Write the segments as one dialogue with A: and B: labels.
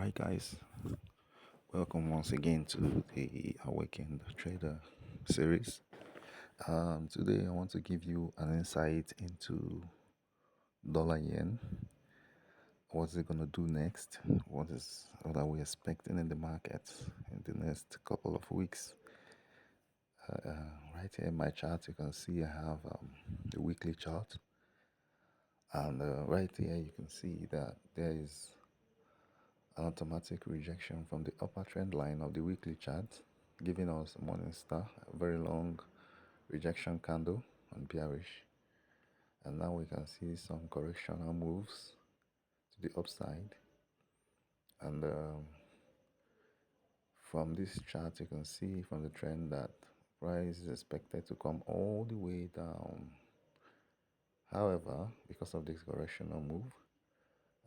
A: Alright, guys, welcome once again to the Awakened Trader series. Today, I want to give you an insight into dollar yen. What's it gonna do next? What are we expecting in the market in the next couple of weeks? Right here in my chart, you can see I have the weekly chart, and right here you can see that there is an automatic rejection from the upper trend line of the weekly chart, giving us a morning star, a very long rejection candle and bearish. And now we can see some correctional moves to the upside. And from this chart, you can see from the trend that price is expected to come all the way down. However, because of this correctional move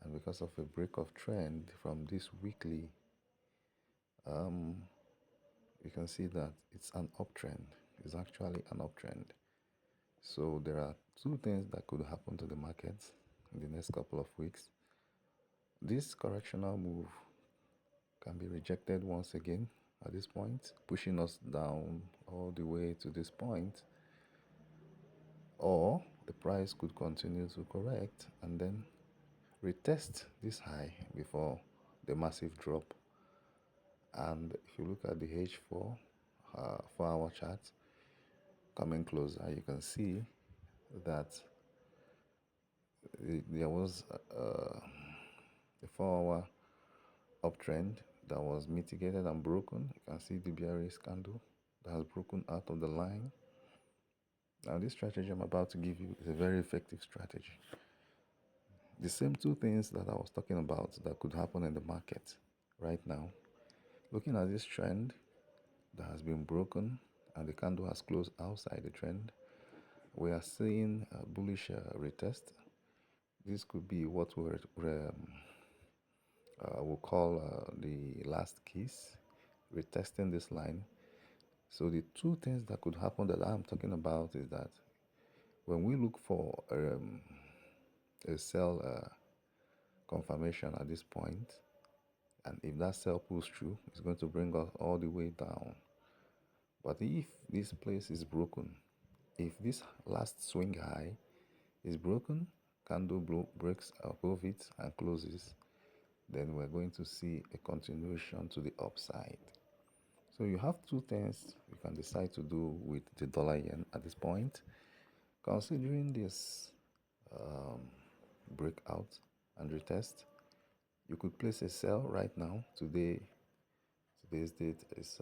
A: and because of a break of trend from this weekly, you can see that it's an uptrend. It's actually an uptrend. So there are two things that could happen to the markets in the next couple of weeks. This correctional move can be rejected once again at this point, pushing us down all the way to this point, or the price could continue to correct and then retest this high before the massive drop. And if you look at the H4 4-hour chart coming closer, you can see that there was a 4-hour uptrend that was mitigated and broken. You can see the bearish candle that has broken out of the line. Now this strategy I'm about to give you is a very effective strategy. The same two things that I was talking about that could happen in the market right now. Looking at this trend that has been broken and the candle has closed outside the trend, we are seeing a bullish retest. This could be what we'll call the last kiss, retesting this line. So the two things that could happen that I'm talking about is that when we look for a sell confirmation at this point, and if that sell pulls through, it's going to bring us all the way down. But if this place is broken, if this last swing high is broken, candle breaks above it and closes, then we're going to see a continuation to the upside. So you have two things you can decide to do with the dollar yen at this point. Considering this breakout and retest, you could place a sell right now. Today's date is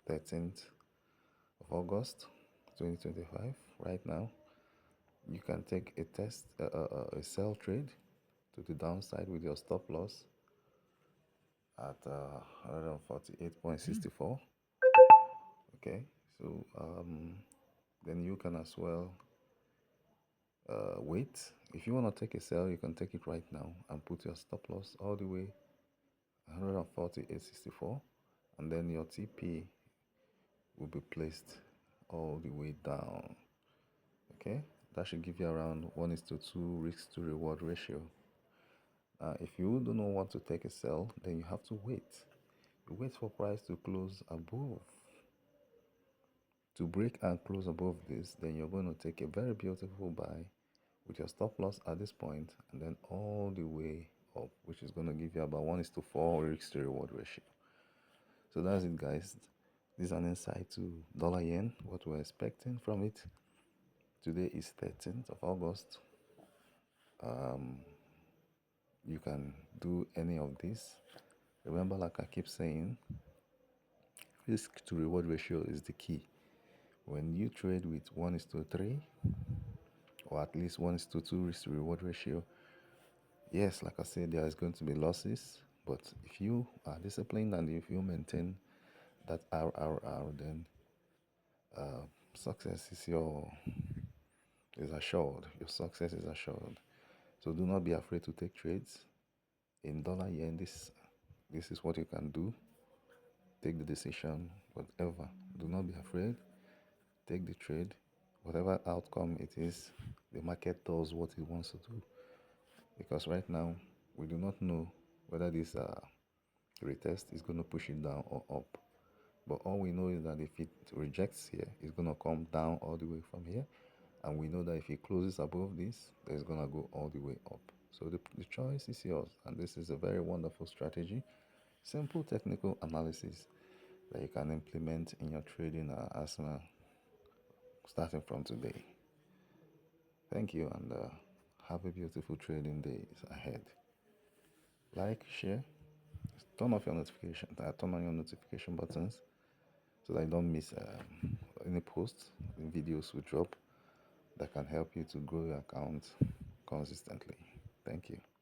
A: 13th of August 2025. Right now, you can take a sell trade to the downside with your stop loss at 148.64. Okay, so then you can as well wait. If you want to take a sell, you can take it right now and put your stop loss all the way 148.64, and then your TP will be placed all the way down. Okay, that should give you around 1:2 risk to reward ratio. If you do not want to take a sell, then you have to wait. You wait for price to close above. To break and close above this, then you're going to take a very beautiful buy with your stop loss at this point and then all the way up, which is going to give you about 1:4 risk to reward ratio. So that's it, guys. This is an insight to dollar yen, what we're expecting from it. Today is 13th of August. You can do any of this. Remember, like I keep saying, risk to reward ratio is the key. When you trade with 1:3 or at least 1:2 risk to reward ratio, yes, like I said, there is going to be losses, but if you are disciplined and if you maintain that RRR, then success is assured. Your success is assured. So do not be afraid to take trades in dollar yen. This is what you can do. Take the decision, whatever. Do not be afraid. Take the trade. Whatever outcome it is, the market does what it wants to do. Because right now, we do not know whether this retest, it's going to push it down or up. But all we know is that if it rejects here, it's going to come down all the way from here. And we know that if it closes above this, it's going to go all the way up. So the choice is yours. And this is a very wonderful strategy. Simple technical analysis that you can implement in your trading arsenal starting from today. Thank you, and have a beautiful trading days ahead. Like, share, turn off your notification, turn on your notification buttons so that you don't miss any posts, videos we drop that can help you to grow your account consistently. Thank you.